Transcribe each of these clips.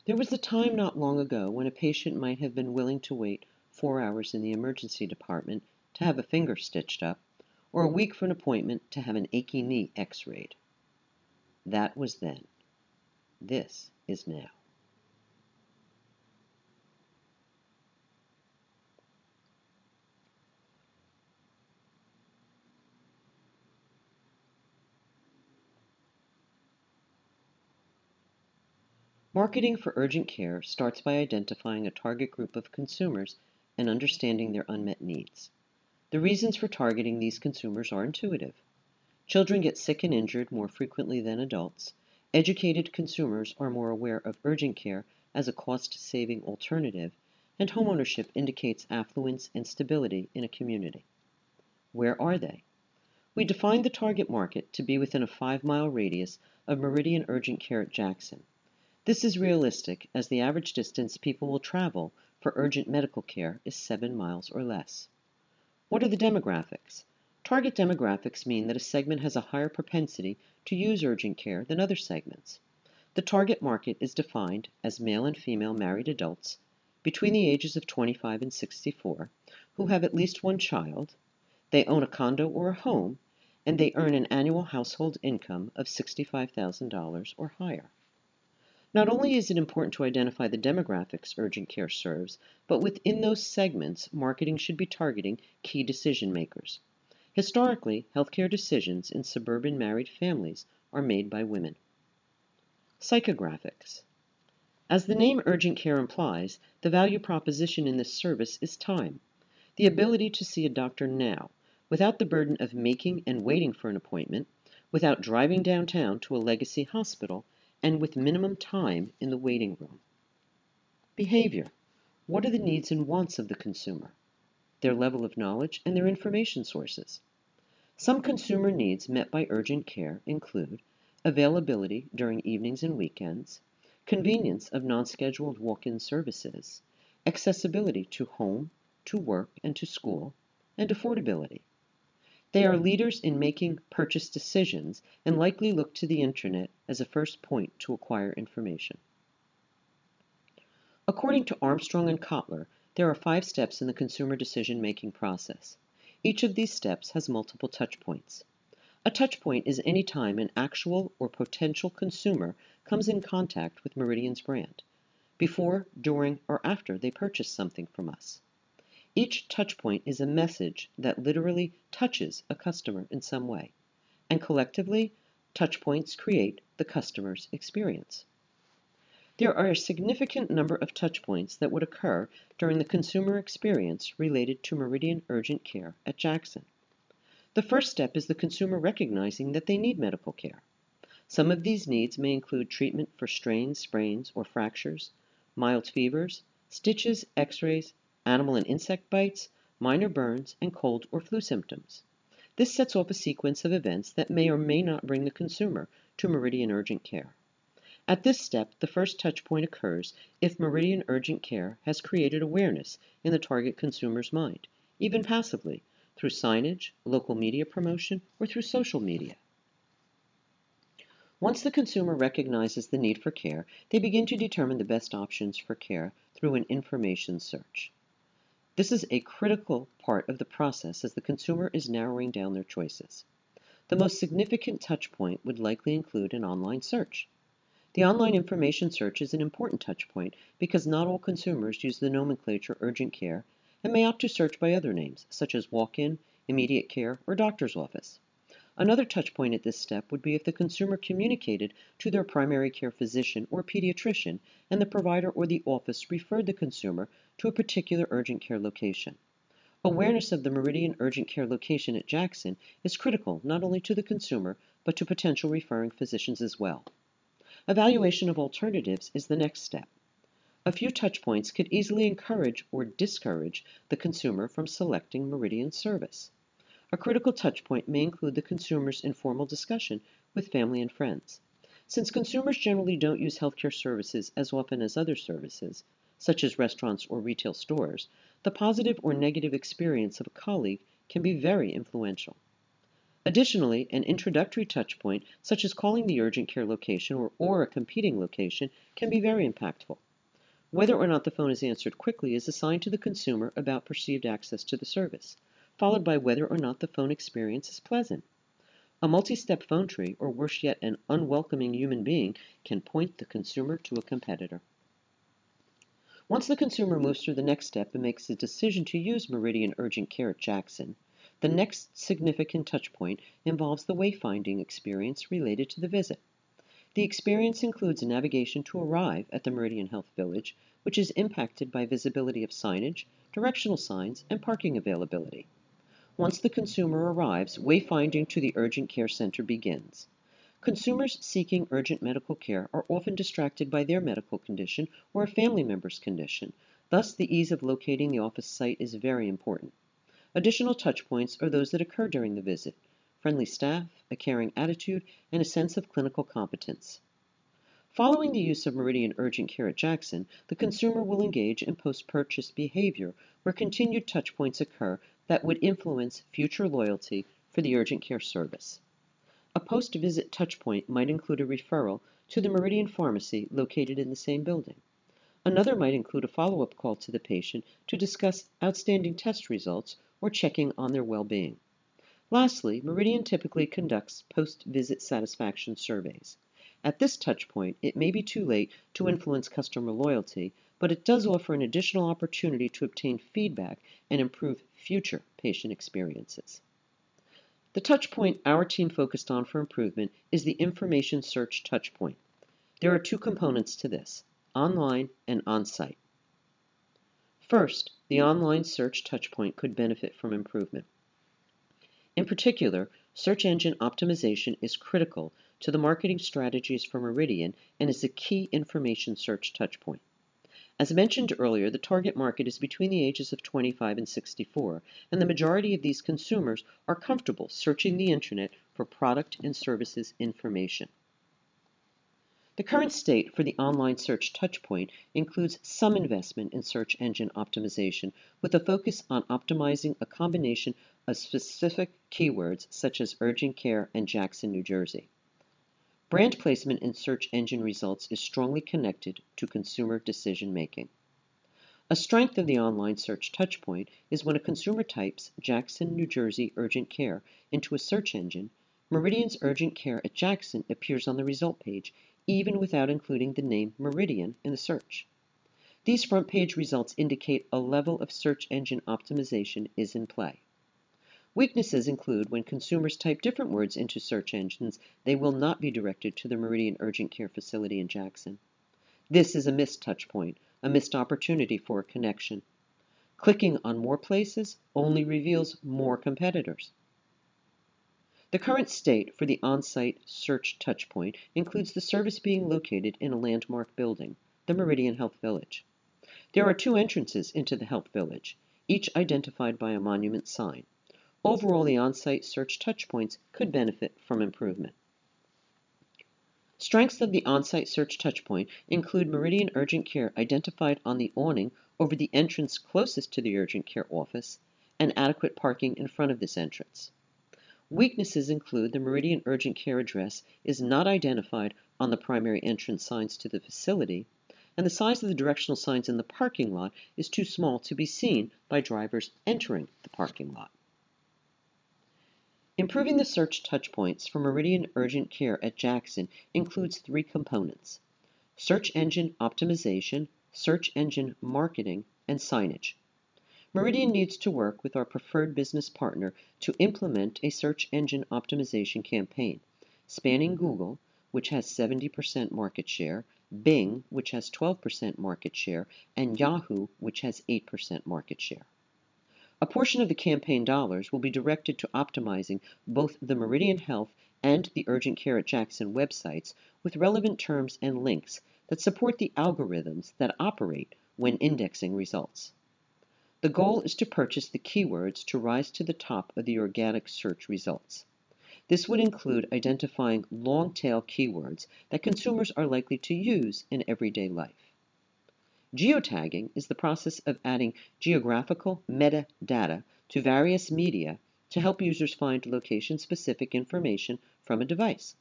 There was a time not long ago when a patient might have been willing to wait 4 hours in the emergency department to have a finger stitched up, or a week for an appointment to have an achy knee x-rayed. That was then. This is now. Marketing for urgent care starts by identifying a target group of consumers and understanding their unmet needs. The reasons for targeting these consumers are intuitive. Children get sick and injured more frequently than adults. Educated consumers are more aware of urgent care as a cost-saving alternative, and homeownership indicates affluence and stability in a community. Where are they? We defined the target market to be within a 5-mile radius of Meridian Urgent Care at Jackson. This is realistic as the average distance people will travel for urgent medical care is 7 miles or less. What are the demographics? Target demographics mean that a segment has a higher propensity to use urgent care than other segments. The target market is defined as male and female married adults between the ages of 25 and 64 who have at least one child, they own a condo or a home, and they earn an annual household income of $65,000 or higher. Not only is it important to identify the demographics urgent care serves, but within those segments, marketing should be targeting key decision makers. Historically, healthcare decisions in suburban married families are made by women. Psychographics. As the name urgent care implies, the value proposition in this service is time. The ability to see a doctor now, without the burden of making and waiting for an appointment, without driving downtown to a legacy hospital, and with minimum time in the waiting room. Behavior. What are the needs and wants of the consumer? Their level of knowledge and their information sources. Some consumer needs met by urgent care include availability during evenings and weekends, convenience of non-scheduled walk-in services, accessibility to home, to work, and to school, and affordability. They are leaders in making purchase decisions and likely look to the Internet as a first point to acquire information. According to Armstrong and Kotler, there are 5 steps in the consumer decision-making process. Each of these steps has multiple touch points. A touch point is any time an actual or potential consumer comes in contact with Meridian's brand, before, during, or after they purchase something from us. Each touch point is a message that literally touches a customer in some way, and collectively, touch points create the customer's experience. There are a significant number of touch points that would occur during the consumer experience related to Meridian Urgent Care at Jackson. The first step is the consumer recognizing that they need medical care. Some of these needs may include treatment for strains, sprains, or fractures, mild fevers, stitches, x-rays, animal and insect bites, minor burns, and cold or flu symptoms. This sets off a sequence of events that may or may not bring the consumer to Meridian Urgent Care. At this step, the first touch point occurs if Meridian Urgent Care has created awareness in the target consumer's mind, even passively, through signage, local media promotion, or through social media. Once the consumer recognizes the need for care, they begin to determine the best options for care through an information search. This is a critical part of the process as the consumer is narrowing down their choices. The most significant touch point would likely include an online search. The online information search is an important touch point because not all consumers use the nomenclature urgent care and may opt to search by other names, such as walk-in, immediate care, or doctor's office. Another touch point at this step would be if the consumer communicated to their primary care physician or pediatrician and the provider or the office referred the consumer to a particular urgent care location. Awareness of the Meridian Urgent Care location at Jackson is critical not only to the consumer but to potential referring physicians as well. Evaluation of alternatives is the next step. A few touch points could easily encourage or discourage the consumer from selecting Meridian service. A critical touchpoint may include the consumer's informal discussion with family and friends. Since consumers generally don't use healthcare services as often as other services, such as restaurants or retail stores, the positive or negative experience of a colleague can be very influential. Additionally, an introductory touchpoint, such as calling the urgent care location or a competing location, can be very impactful. Whether or not the phone is answered quickly is assigned to the consumer about perceived access to the service, followed by whether or not the phone experience is pleasant. A multi-step phone tree, or worse yet, an unwelcoming human being, can point the consumer to a competitor. Once the consumer moves through the next step and makes the decision to use Meridian Urgent Care at Jackson, the next significant touchpoint involves the wayfinding experience related to the visit. The experience includes navigation to arrive at the Meridian Health Village, which is impacted by visibility of signage, directional signs, and parking availability. Once the consumer arrives, wayfinding to the urgent care center begins. Consumers seeking urgent medical care are often distracted by their medical condition or a family member's condition. Thus, the ease of locating the office site is very important. Additional touchpoints are those that occur during the visit: friendly staff, a caring attitude, and a sense of clinical competence. Following the use of Meridian Urgent Care at Jackson, the consumer will engage in post-purchase behavior where continued touchpoints occur that would influence future loyalty for the urgent care service. A post-visit touchpoint might include a referral to the Meridian Pharmacy located in the same building. Another might include a follow-up call to the patient to discuss outstanding test results or checking on their well-being. Lastly, Meridian typically conducts post-visit satisfaction surveys. At this touchpoint, it may be too late to influence customer loyalty, but it does offer an additional opportunity to obtain feedback and improve future patient experiences. The touchpoint our team focused on for improvement is the information search touchpoint. There are two components to this: online and on-site. First, the online search touchpoint could benefit from improvement. In particular, search engine optimization is critical to the marketing strategies for Meridian and is a key information search touchpoint. As mentioned earlier, the target market is between the ages of 25 and 64, and the majority of these consumers are comfortable searching the internet for product and services information. The current state for the online search touchpoint includes some investment in search engine optimization with a focus on optimizing a combination of specific keywords such as urgent care and Jackson, New Jersey. Brand placement in search engine results is strongly connected to consumer decision making. A strength of the online search touchpoint is when a consumer types Jackson, New Jersey urgent care into a search engine, Meridian's urgent care at Jackson appears on the result page, even without including the name Meridian in the search. These front page results indicate a level of search engine optimization is in play. Weaknesses include when consumers type different words into search engines, they will not be directed to the Meridian Urgent Care facility in Jackson. This is a missed touchpoint, a missed opportunity for a connection. Clicking on more places only reveals more competitors. The current state for the on-site search touchpoint includes the service being located in a landmark building, the Meridian Health Village. There are two entrances into the Health Village, each identified by a monument sign. Overall, the on-site search touchpoints could benefit from improvement. Strengths of the on-site search touchpoint include Meridian Urgent Care identified on the awning over the entrance closest to the urgent care office and adequate parking in front of this entrance. Weaknesses include the Meridian Urgent Care address is not identified on the primary entrance signs to the facility, and the size of the directional signs in the parking lot is too small to be seen by drivers entering the parking lot. Improving the search touchpoints for Meridian Urgent Care at Jackson includes three components: search engine optimization, search engine marketing, and signage. Meridian needs to work with our preferred business partner to implement a search engine optimization campaign, spanning Google, which has 70% market share, Bing, which has 12% market share, and Yahoo, which has 8% market share. A portion of the campaign dollars will be directed to optimizing both the Meridian Health and the Urgent Care at Jackson websites with relevant terms and links that support the algorithms that operate when indexing results. The goal is to purchase the keywords to rise to the top of the organic search results. This would include identifying long-tail keywords that consumers are likely to use in everyday life. Geotagging is the process of adding geographical metadata to various media to help users find location-specific information from a device.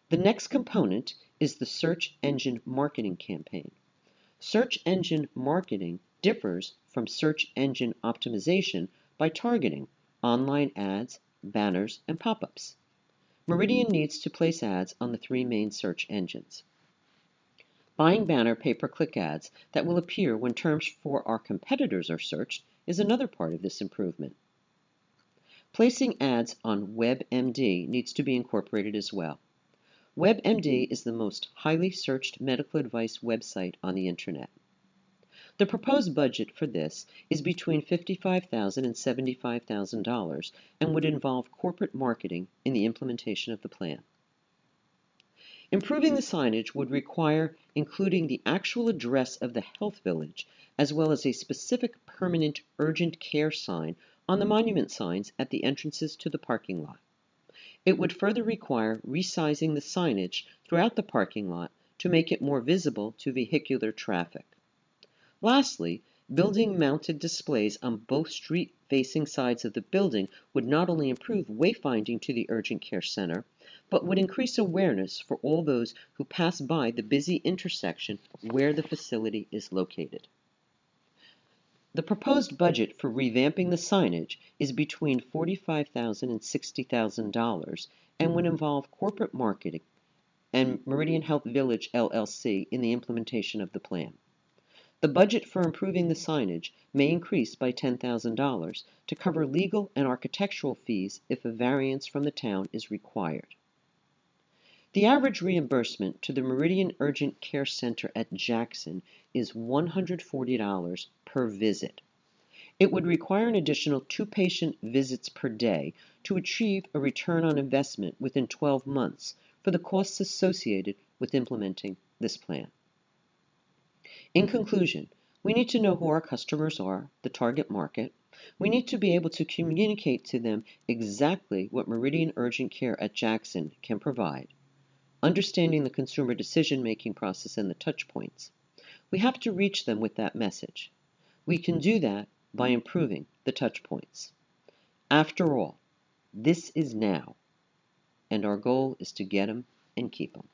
The next component is the search engine marketing campaign. Search engine marketing differs from search engine optimization by targeting online ads, banners, and pop-ups. Meridian needs to place ads on the three main search engines. Buying banner pay-per-click ads that will appear when terms for our competitors are searched is another part of this improvement. Placing ads on WebMD needs to be incorporated as well. WebMD is the most highly searched medical advice website on the Internet. The proposed budget for this is between $55,000 and $75,000 and would involve corporate marketing in the implementation of the plan. Improving the signage would require including the actual address of the health village, as well as a specific permanent urgent care sign on the monument signs at the entrances to the parking lot. It would further require resizing the signage throughout the parking lot to make it more visible to vehicular traffic. Lastly, building-mounted displays on both street-facing sides of the building would not only improve wayfinding to the urgent care center, but would increase awareness for all those who pass by the busy intersection where the facility is located. The proposed budget for revamping the signage is between $45,000 and $60,000 and would involve corporate marketing and Meridian Health Village LLC in the implementation of the plan. The budget for improving the signage may increase by $10,000 to cover legal and architectural fees if a variance from the town is required. The average reimbursement to the Meridian Urgent Care Center at Jackson is $140 per visit. It would require an additional 2 patient visits per day to achieve a return on investment within 12 months for the costs associated with implementing this plan. In conclusion, we need to know who our customers are, the target market. We need to be able to communicate to them exactly what Meridian Urgent Care at Jackson can provide. Understanding the consumer decision-making process and the touch points. We have to reach them with that message. We can do that by improving the touch points. After all, this is now, and our goal is to get them and keep them.